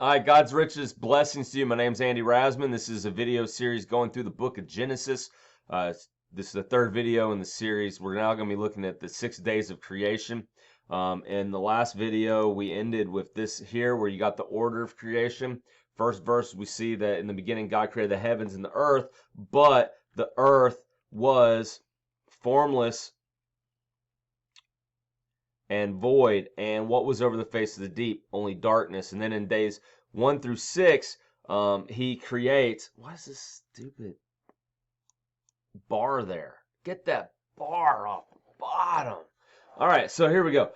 Hi, God's richest blessings to you. My name's Andy Rasman. This is a video series going through the book of Genesis. This is the third video in the series. We're now going to be looking at the 6 days of creation. In the last video, we ended with this here where you got the order of creation. First verse, we see that in the beginning, God created the heavens and the earth, but the earth was formless and void, and what was over the face of the deep? Only darkness. And then in days 1 through 6, he creates. What is this stupid bar there? Get that bar off the bottom. All right, so here we go.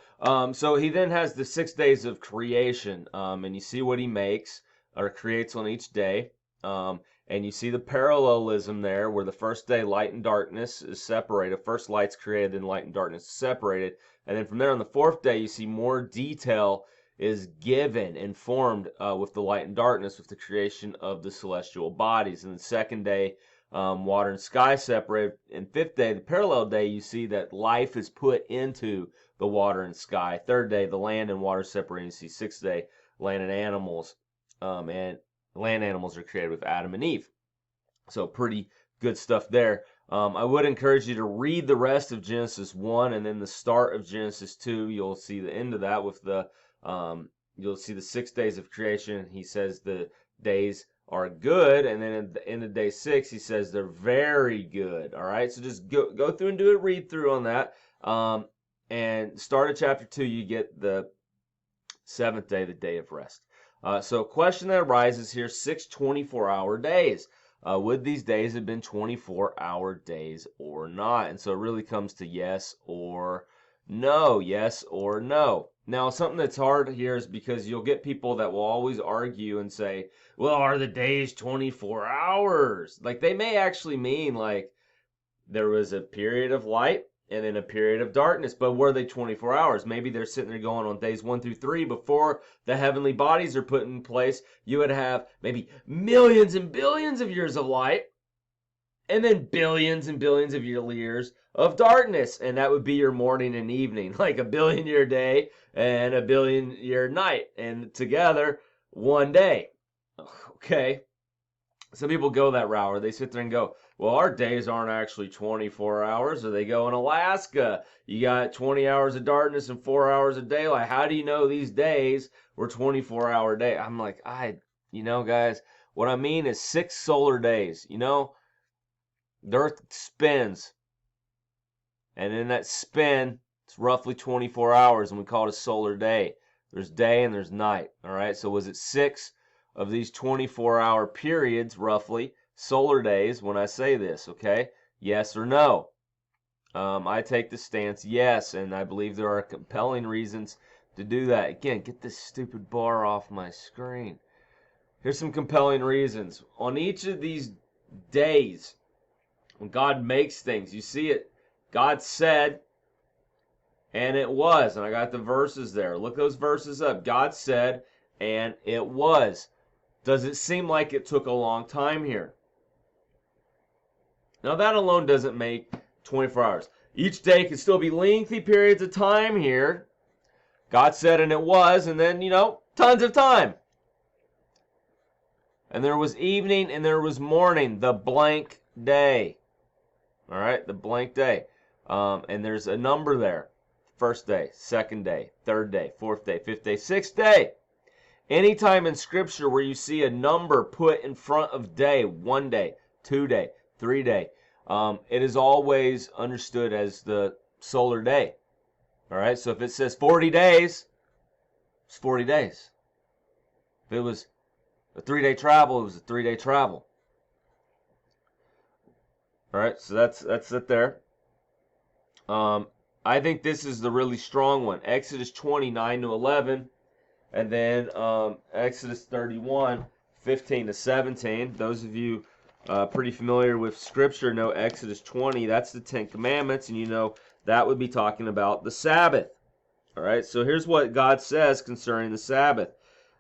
So he then has the 6 days of creation, and you see what he makes or creates on each day. And you see the parallelism there where the first day light and darkness is separated. First light's created, then light and darkness is separated. And then from there on the fourth day, you see more detail is given and formed with the light and darkness with the creation of the celestial bodies. And the second day, water and sky separated. And fifth day, the parallel day, you see that life is put into the water and sky. Third day, the land and water separated. You see sixth day, land and animals. And land animals are created with Adam and Eve. So pretty good stuff there. I would encourage you to read the rest of Genesis 1 and then the start of Genesis 2. You'll see the end of that with the, you'll see the 6 days of creation. He says the days are good, and then at the end of day 6, he says they're very good. All right, so just go through and do a read through on that. And start at chapter 2, you get the 7th day, the day of rest. So a question that arises here, 6 24-hour days. Would these days have been 24-hour days or not? And so it really comes to yes or no, yes or no. Now, something that's hard here is because you'll get people that will always argue and say, well, are the days 24 hours? Like, they may actually mean like there was a period of light and then a period of darkness, but were they 24 hours? Maybe they're sitting there going on days 1 through 3 before the heavenly bodies are put in place. You would have maybe millions and billions of years of light and then billions and billions of years of darkness, and that would be your morning and evening, like a billion-year day and a billion-year night, and together one day. Okay, some people go that route, or they sit there and go, well, our days aren't actually 24 hours, or they go in Alaska, you got 20 hours of darkness and 4 hours of daylight. How do you know these days were 24-hour days? I'm like, guys, what I mean is 6 solar days. The earth spins, and in that spin, it's roughly 24 hours, and we call it a solar day. There's day and there's night, all right? So was it 6 of these 24-hour periods, roughly, solar days when I say this, okay? Yes or no? I take the stance yes, and I believe there are compelling reasons to do that. Again, get this stupid bar off my screen. Here's some compelling reasons. On each of these days, when God makes things, you see it, God said, and it was. And I got the verses there. Look those verses up. God said, and it was. Does it seem like it took a long time here? Now that alone doesn't make 24 hours. Each day could still be lengthy periods of time here. God said and it was, and then, tons of time. And there was evening and there was morning, the blank day. All right, the blank day. And there's a number there. First day, second day, third day, fourth day, fifth day, sixth day. Anytime in Scripture where you see a number put in front of day, 1 day, 2 day, 3 day, it is always understood as the solar day. All right, so if it says 40 days, it's 40 days. If it was a 3-day travel, it was a 3-day travel. All right, so that's it there. I think this is the really strong one. Exodus 29 to 11. And then Exodus 31, 15 to 17. Those of you pretty familiar with Scripture know Exodus 20. That's the 10 Commandments, and that would be talking about the Sabbath. All right, so here's what God says concerning the Sabbath.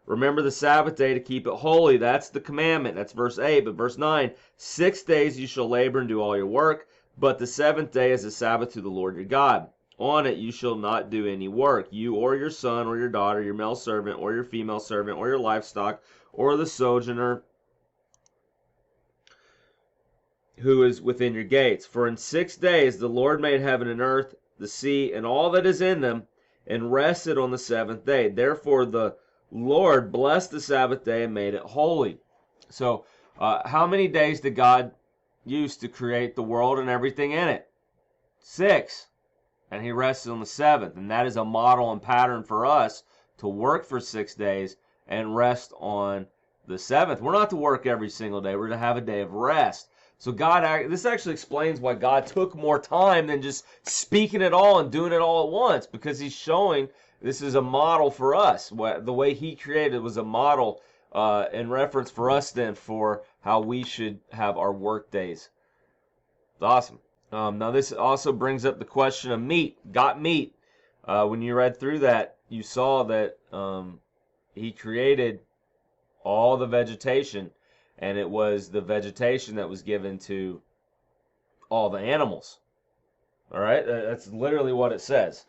Remember the Sabbath day to keep it holy. That's the commandment. That's verse 8. But verse 9, 6 days you shall labor and do all your work, but the 7th day is a Sabbath to the Lord your God. On it you shall not do any work, you or your son or your daughter, your male servant or your female servant, or your livestock, or the sojourner who is within your gates. For in 6 days the Lord made heaven and earth, the sea, and all that is in them, and rested on the seventh day. Therefore the Lord blessed the Sabbath day and made it holy. So, how many days did God use to create the world and everything in it? 6. And he rested on the seventh. And that is a model and pattern for us to work for 6 days and rest on the seventh. We're not to work every single day. We're to have a day of rest. So this actually explains why God took more time than just speaking it all and doing it all at once, because he's showing this is a model for us. The way he created was a model in reference for us then for how we should have our work days. It's awesome. Now this also brings up the question of meat. Got meat. When you read through that, you saw that he created all the vegetation, and it was the vegetation that was given to all the animals. All right, that's literally what it says.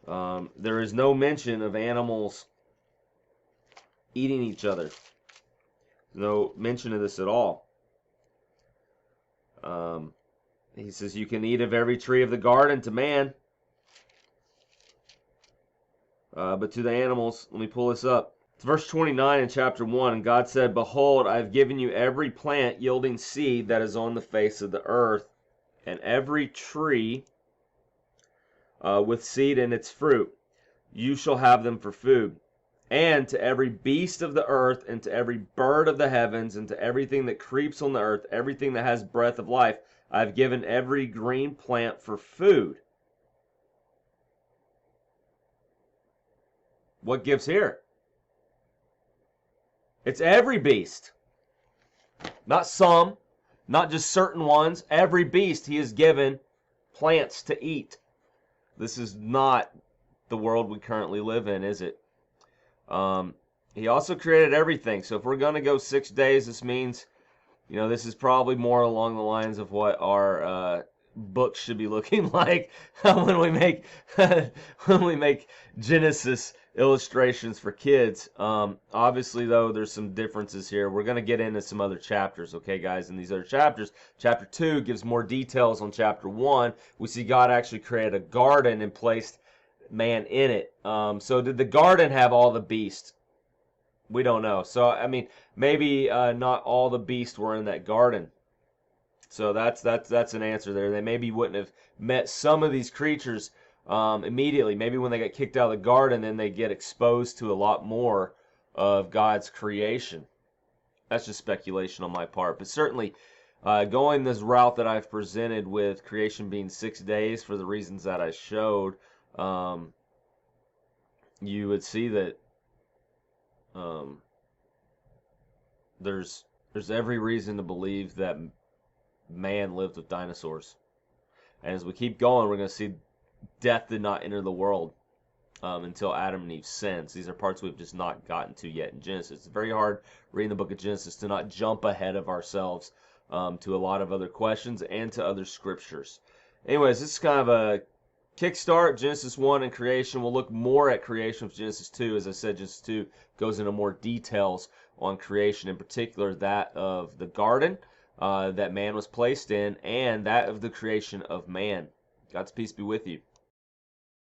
There is no mention of animals eating each other. No mention of this at all. He says you can eat of every tree of the garden to man, but to the animals, let me pull this up. It's verse 29 in chapter 1. And God said, Behold, I have given you every plant yielding seed that is on the face of the earth, and every tree with seed in its fruit. You shall have them for food. And to every beast of the earth, and to every bird of the heavens, and to everything that creeps on the earth, everything that has breath of life, I have given every green plant for food. What gives here? It's every beast. Not some, not just certain ones. Every beast he has given plants to eat. This is not the world we currently live in, is it? He also created everything. So if we're going to go 6 days, this means, this is probably more along the lines of what our books should be looking like when we make when we make Genesis illustrations for kids. Obviously, though, there's some differences here. We're going to get into some other chapters, okay, guys? In these other chapters, chapter 2 gives more details on chapter 1. We see God actually created a garden and placed man in it. So did the garden have all the beasts? We don't know. So, I mean, maybe not all the beasts were in that garden. So that's an answer there. They maybe wouldn't have met some of these creatures immediately. Maybe when they got kicked out of the garden, then they get exposed to a lot more of God's creation. That's just speculation on my part. But certainly, going this route that I've presented with creation being 6 days for the reasons that I showed, you would see that there's every reason to believe that man lived with dinosaurs. And as we keep going, we're going to see death did not enter the world until Adam and Eve sinned. These are parts we've just not gotten to yet in Genesis. It's very hard reading the book of Genesis to not jump ahead of ourselves to a lot of other questions and to other scriptures. Anyways, this is kind of a kickstart, Genesis 1 and creation. We'll look more at creation with Genesis 2. As I said, Genesis 2 goes into more details on creation, in particular that of the garden that man was placed in, and that of the creation of man. God's peace be with you.